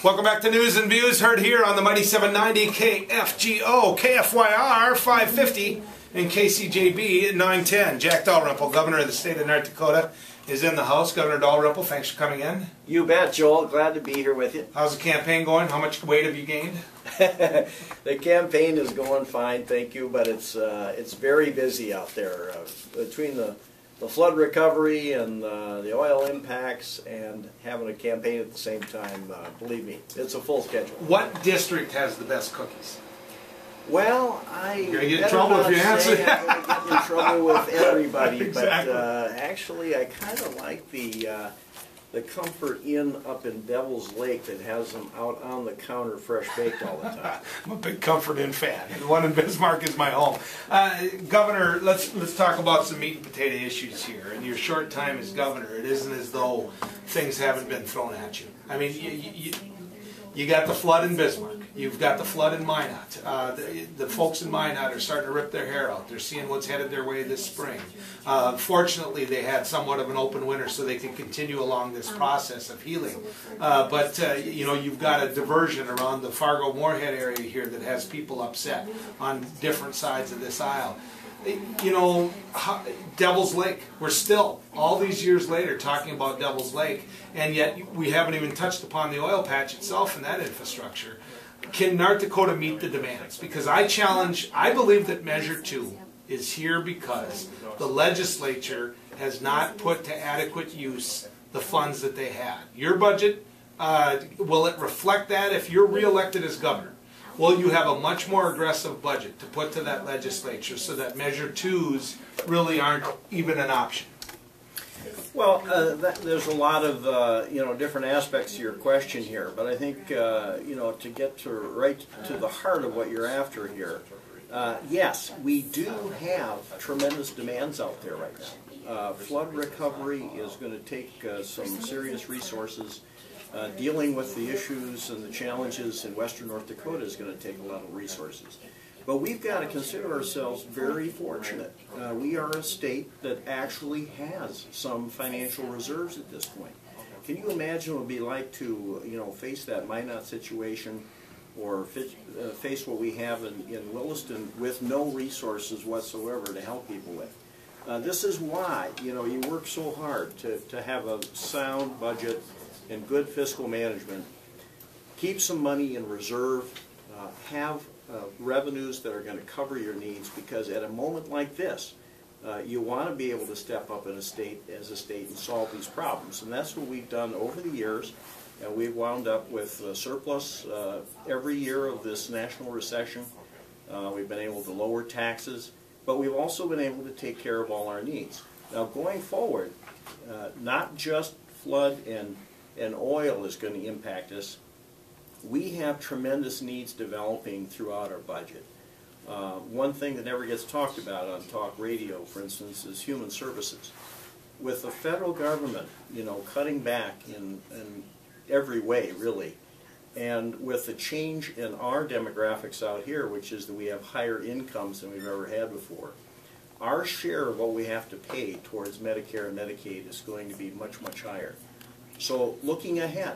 Welcome back to News and Views, heard here on the Mighty 790 KFGO, KFYR 550, and KCJB 910. Jack Dalrymple, Governor of the state of North Dakota, is in the house. Governor Dalrymple, thanks for coming in. You bet, Joel. Glad to be here with you. How's the campaign going? How much weight have you gained? The campaign is going fine, thank you, but it's very busy out there. Between the flood recovery and the oil impacts and having a campaign at the same time, believe me, it's a full schedule. What district has the best cookies? Well, You're going to get in trouble if you answer that. I'm going to get in trouble with everybody, Exactly. But actually I kind of like the Comfort Inn up in Devil's Lake that has them out on the counter fresh baked all the time. I'm a big Comfort Inn fan. The one in Bismarck is my home. Governor, let's talk about some meat and potato issues here. In your short time as governor, it isn't as though things haven't been thrown at you. I mean, you got the flood in Bismarck. You've got the flood in Minot. The folks in Minot are starting to rip their hair out. They're seeing what's headed their way this spring. Fortunately, they had somewhat of an open winter so they can continue along this process of healing. But you know, you've got a diversion around the Fargo-Moorhead area here that has people upset on different sides of this aisle. You know, Devil's Lake, we're still, all these years later, talking about Devil's Lake, and yet we haven't even touched upon the oil patch itself and that infrastructure. Can North Dakota meet the demands? Because I believe that Measure 2 is here because the legislature has not put to adequate use the funds that they had. Your budget, will it reflect that if you're reelected as governor? Will you have a much more aggressive budget to put to that legislature so that Measure 2s really aren't even an option? Well, there's a lot of different aspects to your question here, but I think to get right to the heart of what you're after here, yes, we do have tremendous demands out there right now. Flood recovery is going to take some serious resources. Dealing with the issues and the challenges in western North Dakota is going to take a lot of resources. But we've got to consider ourselves very fortunate. We are a state that actually has some financial reserves at this point. Can you imagine what it would be like to face that Minot situation or face what we have in Williston with no resources whatsoever to help people with? This is why you work so hard to have a sound budget and good fiscal management. Keep some money in reserve, have revenues that are going to cover your needs, because at a moment like this, you want to be able to step up in as a state and solve these problems. And that's what we've done over the years. And we've wound up with surplus every year of this national recession. We've been able to lower taxes, but we've also been able to take care of all our needs. Now going forward, not just flood and oil is going to impact us. We have tremendous needs developing throughout our budget. One thing that never gets talked about on talk radio, for instance, is human services. With the federal government, cutting back in every way, really, and with the change in our demographics out here, which is that we have higher incomes than we've ever had before, our share of what we have to pay towards Medicare and Medicaid is going to be much, much higher. So looking ahead,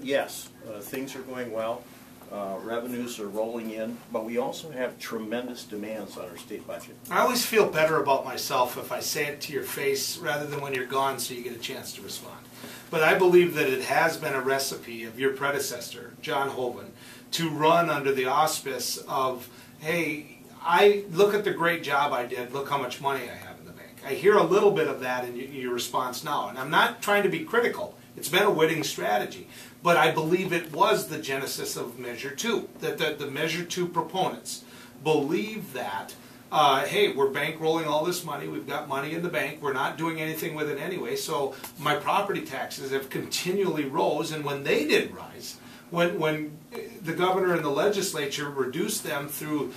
yes, things are going well, revenues are rolling in, but we also have tremendous demands on our state budget. I always feel better about myself if I say it to your face rather than when you're gone so you get a chance to respond. But I believe that it has been a recipe of your predecessor, John Hoeven, to run under the auspice of, hey, I look at the great job I did, look how much money I have in the bank. I hear a little bit of that in your response now, and I'm not trying to be critical. It's been a winning strategy, but I believe it was the genesis of Measure 2, that the Measure 2 proponents believe that, hey, we're bankrolling all this money, we've got money in the bank, we're not doing anything with it anyway, so my property taxes have continually rose, and when they did rise, when the governor and the legislature reduced them through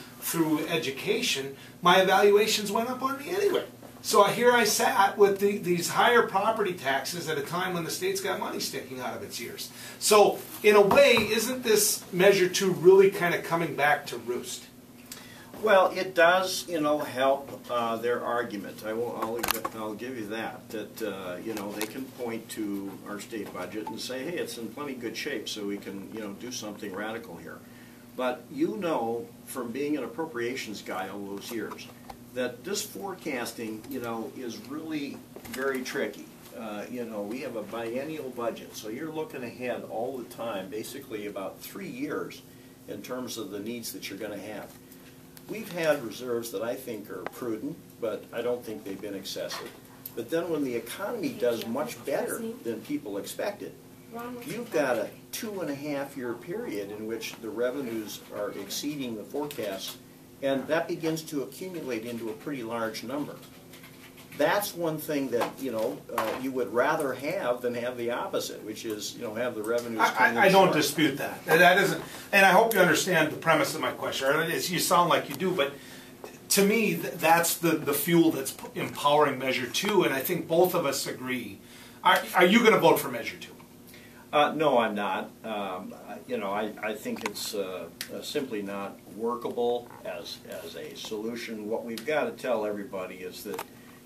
education, my evaluations went up on me anyway. So here I sat with these higher property taxes at a time when the state's got money sticking out of its ears. So in a way, isn't this Measure 2 really kind of coming back to roost? Well, it does, help their argument. I'll give you that. They can point to our state budget and say, hey, it's in plenty good shape, so we can, do something radical here. But from being an appropriations guy all those years, that this forecasting, is really very tricky. We have a biennial budget, so you're looking ahead all the time, basically about 3 years in terms of the needs that you're going to have. We've had reserves that I think are prudent, but I don't think they've been excessive. But then when the economy does much better than people expected, you've got a 2.5-year period in which the revenues are exceeding the forecast, and that begins to accumulate into a pretty large number. That's one thing that you would rather have than have the opposite, which is have the revenues. I don't dispute that. That isn't, and I hope you understand the premise of my question. You sound like you do, but to me, that's the fuel that's empowering Measure 2, and I think both of us agree. Are you going to vote for Measure 2? No, I'm not. I think it's simply not workable as a solution. What we've got to tell everybody is that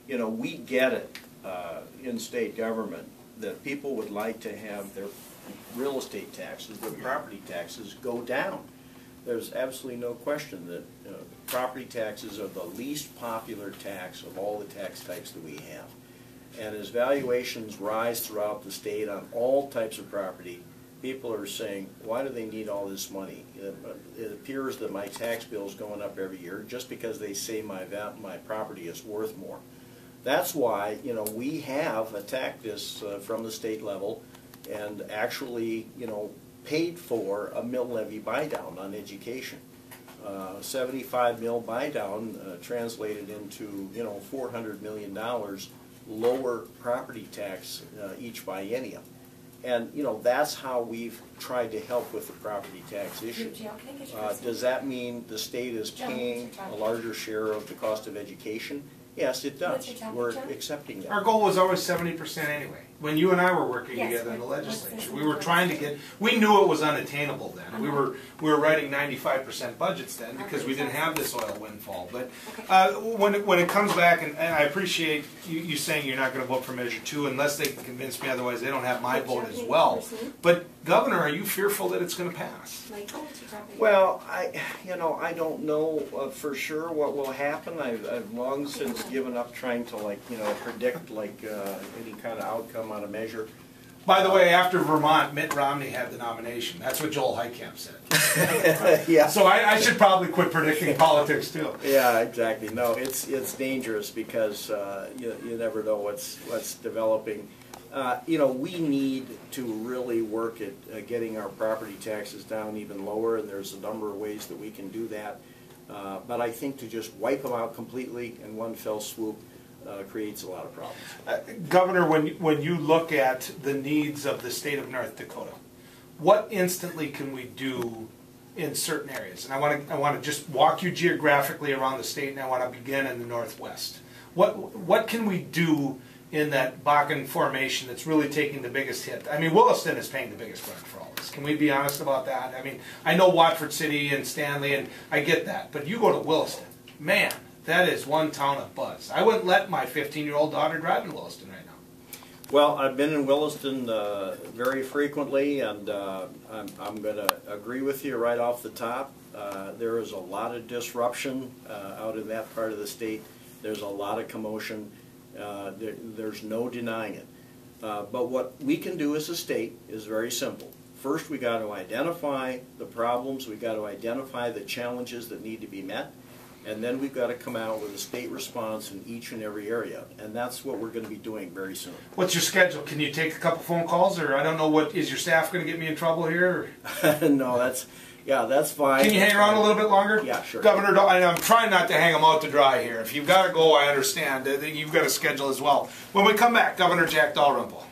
we get it in state government that people would like to have their real estate taxes, their property taxes go down. There's absolutely no question that property taxes are the least popular tax of all the tax types that we have. And as valuations rise throughout the state on all types of property, people are saying, why do they need all this money? It appears that my tax bill is going up every year just because they say my property is worth more. That's why we have attacked this from the state level and actually paid for a mill levy buy-down on education. 75 mil buy-down translated into $400 million lower property tax each biennium. And that's how we've tried to help with the property tax issue. Does that mean the state is paying a larger share of the cost of education? Yes, it does. We're accepting that. Our goal was always 70% anyway. When you and I were working together in the legislature, we were trying to get. We knew it was unattainable then. We were writing 95% budgets then because we didn't have this oil windfall. But when it comes back, and I appreciate you saying you're not going to vote for Measure 2 unless they can convince me otherwise. They don't have my vote as well. But Governor, are you fearful that it's going to pass? Well, I don't know for sure what will happen. I've long since given up trying to predict any kind of outcome on a measure. By the way, after Vermont, Mitt Romney had the nomination. That's what Joel Heitkamp said. Yeah. So I should probably quit predicting politics too. Yeah, exactly. No, it's dangerous because you never know what's developing. We need to really work at getting our property taxes down even lower, and there's a number of ways that we can do that. But I think to just wipe them out completely in one fell swoop creates a lot of problems. Governor, when you look at the needs of the state of North Dakota, what instantly can we do in certain areas? And I want to just walk you geographically around the state, and I want to begin in the Northwest. What can we do in that Bakken formation that's really taking the biggest hit? I mean, Williston is paying the biggest brunt for all this. Can we be honest about that? I mean, I know Watford City and Stanley, and I get that, but you go to Williston, man, that is one town of buzz. I wouldn't let my 15-year-old daughter drive in Williston right now. Well, I've been in Williston very frequently, and I'm going to agree with you right off the top. There is a lot of disruption out in that part of the state. There's a lot of commotion. There's no denying it. But what we can do as a state is very simple. First, we got to identify the problems. We've got to identify the challenges that need to be met. And then we've got to come out with a state response in each and every area. And that's what we're going to be doing very soon. What's your schedule? Can you take a couple phone calls? Or I don't know, is your staff going to get me in trouble here? No, that's fine. Can you hang around a little bit longer? Yeah, sure. Governor, I'm trying not to hang them out to dry here. If you've got to go, I understand. You've got a schedule as well. When we come back, Governor Jack Dalrymple.